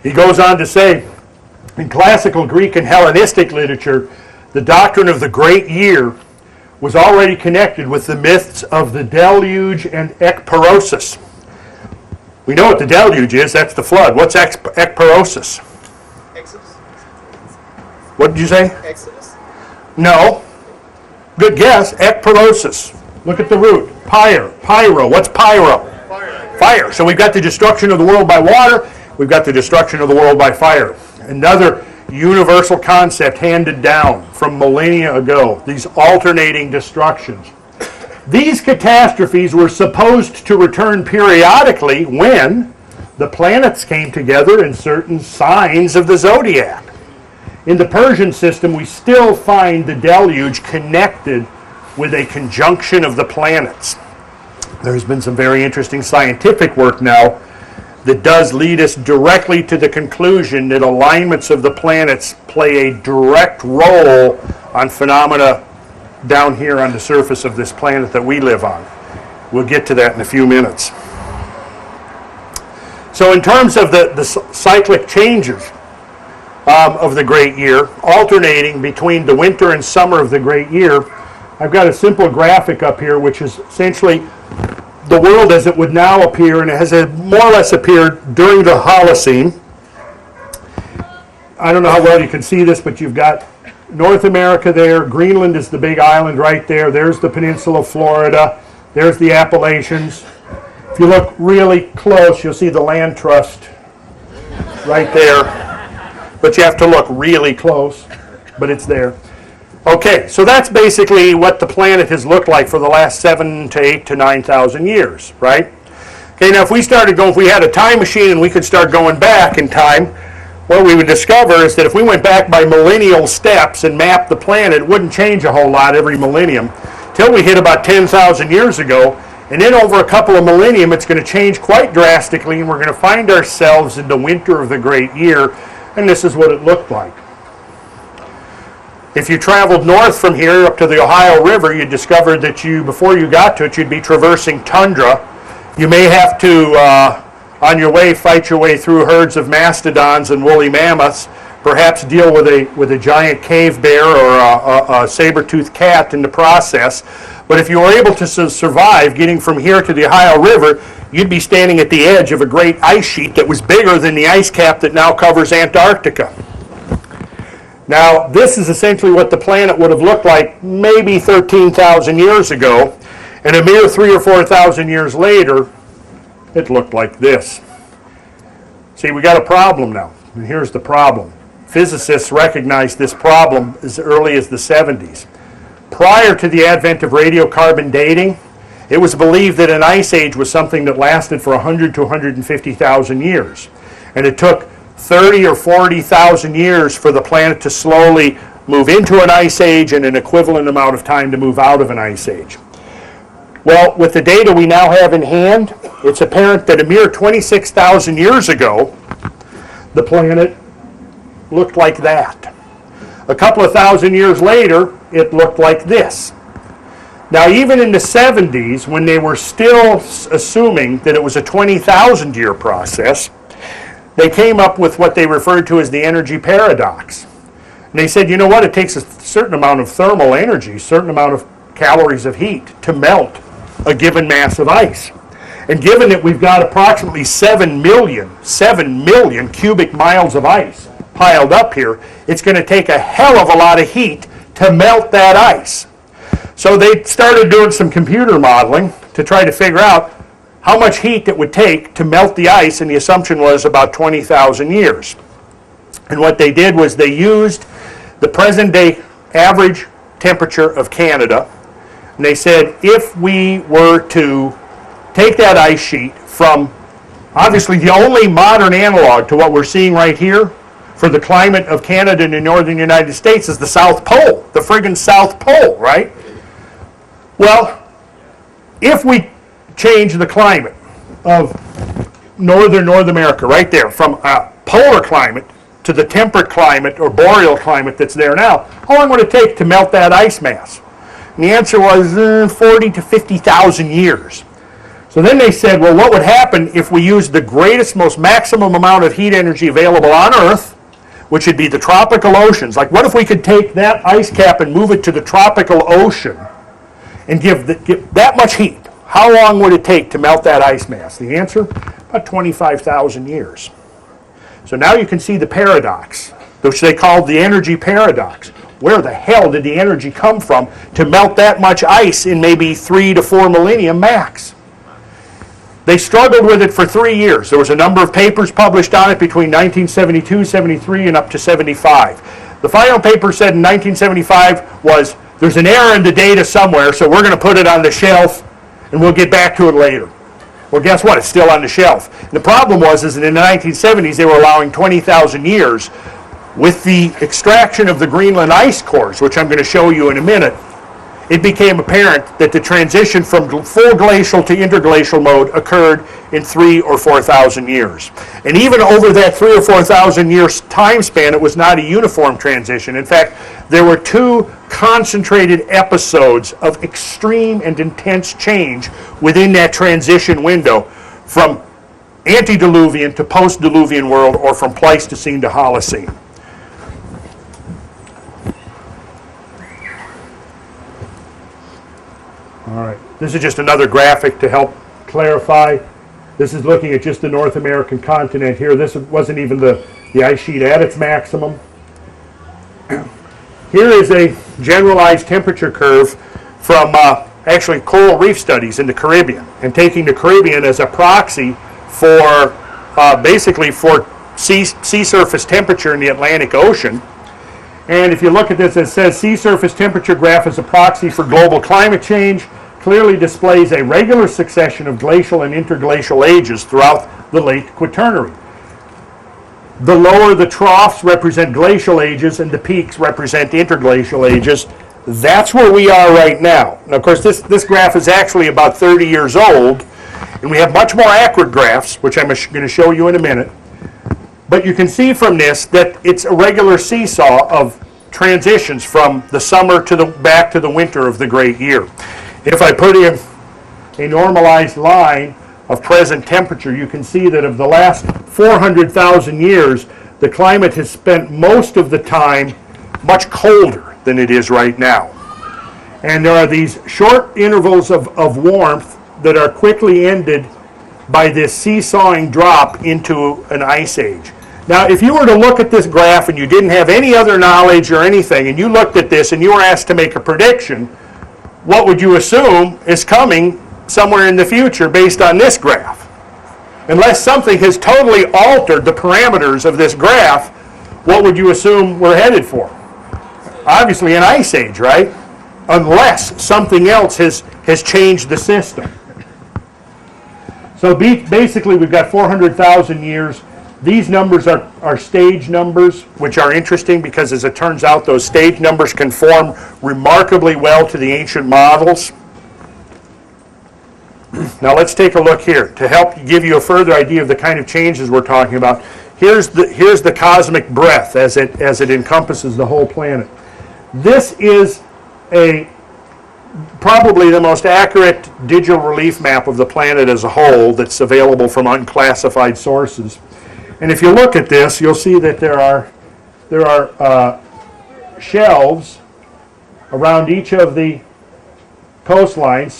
He goes on to say, in classical Greek and Hellenistic literature, the doctrine of the great year was already connected with the myths of the deluge and ekperosis. We know what the deluge is, that's the flood. What's ekperosis? Exodus. What did you say? Exodus. No. Good guess. Ekperosis. Look at the root. Pyro. What's pyro? Fire. So we've got the destruction of the world by water. We've got the destruction of the world by fire. Another universal concept handed down from millennia ago. These alternating destructions. These catastrophes were supposed to return periodically when the planets came together in certain signs of the zodiac. In the Persian system, we still find the deluge connected with a conjunction of the planets. There's been some very interesting scientific work now that does lead us directly to the conclusion that alignments of the planets play a direct role on phenomena down here on the surface of this planet that we live on. We'll get to that in a few minutes. So in terms of the cyclic changes of the great year, alternating between the winter and summer of the great year, I've got a simple graphic up here which is essentially the world as it would now appear, and it has more or less appeared during the Holocene. I don't know how well you can see this, but you've got North America there. Greenland is the big island right there. There's the peninsula of Florida. There's the Appalachians. If you look really close, you'll see the land trust right there. But you have to look really close, but it's there. Okay, so that's basically what the planet has looked like for the last 7 to 8 to 9,000 years, right? Okay, now if we had a time machine and we could start going back in time, what we would discover is that if we went back by millennial steps and mapped the planet, it wouldn't change a whole lot every millennium till we hit about 10,000 years ago. And then over a couple of millennium, it's going to change quite drastically, and we're going to find ourselves in the winter of the great year, and this is what it looked like. If you traveled north from here up to the Ohio River, you'd discover that before you got to it, you'd be traversing tundra. You may have to, on your way, fight your way through herds of mastodons and woolly mammoths, perhaps deal with a giant cave bear or a saber-toothed cat in the process. But if you were able to survive getting from here to the Ohio River, you'd be standing at the edge of a great ice sheet that was bigger than the ice cap that now covers Antarctica. Now, this is essentially what the planet would have looked like maybe 13,000 years ago, and a mere 3,000 or 4,000 years later, it looked like this. See, we got a problem now, and here's the problem. Physicists recognized this problem as early as the 70s. Prior to the advent of radiocarbon dating, it was believed that an ice age was something that lasted for 100 to 150,000 years, and it took 30 or 40,000 years for the planet to slowly move into an ice age and an equivalent amount of time to move out of an ice age. Well, with the data we now have in hand, it's apparent that a mere 26,000 years ago, the planet looked like that. A couple of thousand years later, it looked like this. Now, even in the 70s, when they were still assuming that it was a 20,000 year process, they came up with what they referred to as the energy paradox. And they said, you know what, it takes a certain amount of thermal energy, a certain amount of calories of heat to melt a given mass of ice. And given that we've got approximately 7 million cubic miles of ice piled up here, it's going to take a hell of a lot of heat to melt that ice. So they started doing some computer modeling to try to figure out how much heat it would take to melt the ice, and the assumption was about 20,000 years. And what they did was they used the present-day average temperature of Canada, and they said if we were to take that ice sheet from, obviously the only modern analog to what we're seeing right here for the climate of Canada and the northern United States is the South Pole, the friggin' South Pole, right? Well, if we change the climate of northern North America right there from a polar climate to the temperate climate or boreal climate that's there now, how long would it take to melt that ice mass? And the answer was 40 to 50,000 years. So then they said, well, what would happen if we used the greatest, most maximum amount of heat energy available on Earth, which would be the tropical oceans? Like, what if we could take that ice cap and move it to the tropical ocean and give that much heat? How long would it take to melt that ice mass? The answer, about 25,000 years. So now you can see the paradox, which they called the energy paradox. Where the hell did the energy come from to melt that much ice in maybe 3 to 4 millennia max? They struggled with it for 3 years. There was a number of papers published on it between 1972, 73, and up to 75. The final paper said in 1975 was, there's an error in the data somewhere, so we're going to put it on the shelf, and we'll get back to it later. Well, guess what? It's still on the shelf. And the problem was that in the 1970s, they were allowing 20,000 years. With the extraction of the Greenland ice cores, which I'm going to show you in a minute, it became apparent that the transition from full glacial to interglacial mode occurred in 3,000 or 4,000 years. And even over that 3,000 or 4,000 years time span, it was not a uniform transition. In fact, there were 2 concentrated episodes of extreme and intense change within that transition window from antediluvian to post-diluvian world, or from Pleistocene to Holocene. All right, this is just another graphic to help clarify. This is looking at just the North American continent here. This wasn't even the ice sheet at its maximum. Here is a generalized temperature curve from actually coral reef studies in the Caribbean, and taking the Caribbean as a proxy for basically for sea surface temperature in the Atlantic Ocean. And if you look at this, it says sea surface temperature graph as a proxy for global climate change, clearly displays a regular succession of glacial and interglacial ages throughout the late Quaternary. The lower the troughs represent glacial ages and the peaks represent interglacial ages. That's where we are right now. Now, of course, this graph is actually about 30 years old, and we have much more accurate graphs, which I'm going to show you in a minute. But you can see from this that it's a regular seesaw of transitions from the summer to back to the winter of the great year. If I put in a normalized line of present temperature, you can see that of the last 400,000 years, the climate has spent most of the time much colder than it is right now. And there are these short intervals of warmth that are quickly ended by this seesawing drop into an ice age. Now, if you were to look at this graph and you didn't have any other knowledge or anything, and you looked at this and you were asked to make a prediction, what would you assume is coming somewhere in the future based on this graph? Unless something has totally altered the parameters of this graph, what would you assume we're headed for? Obviously an ice age, right? Unless something else has changed the system. So basically we've got 400,000 years. These numbers are stage numbers, which are interesting because, as it turns out, those stage numbers conform remarkably well to the ancient models. Now let's take a look here to help give you a further idea of the kind of changes we're talking about. Here's the cosmic breadth as it encompasses the whole planet. This is probably the most accurate digital relief map of the planet as a whole that's available from unclassified sources. And if you look at this, you'll see that there are shelves around each of the coastlines,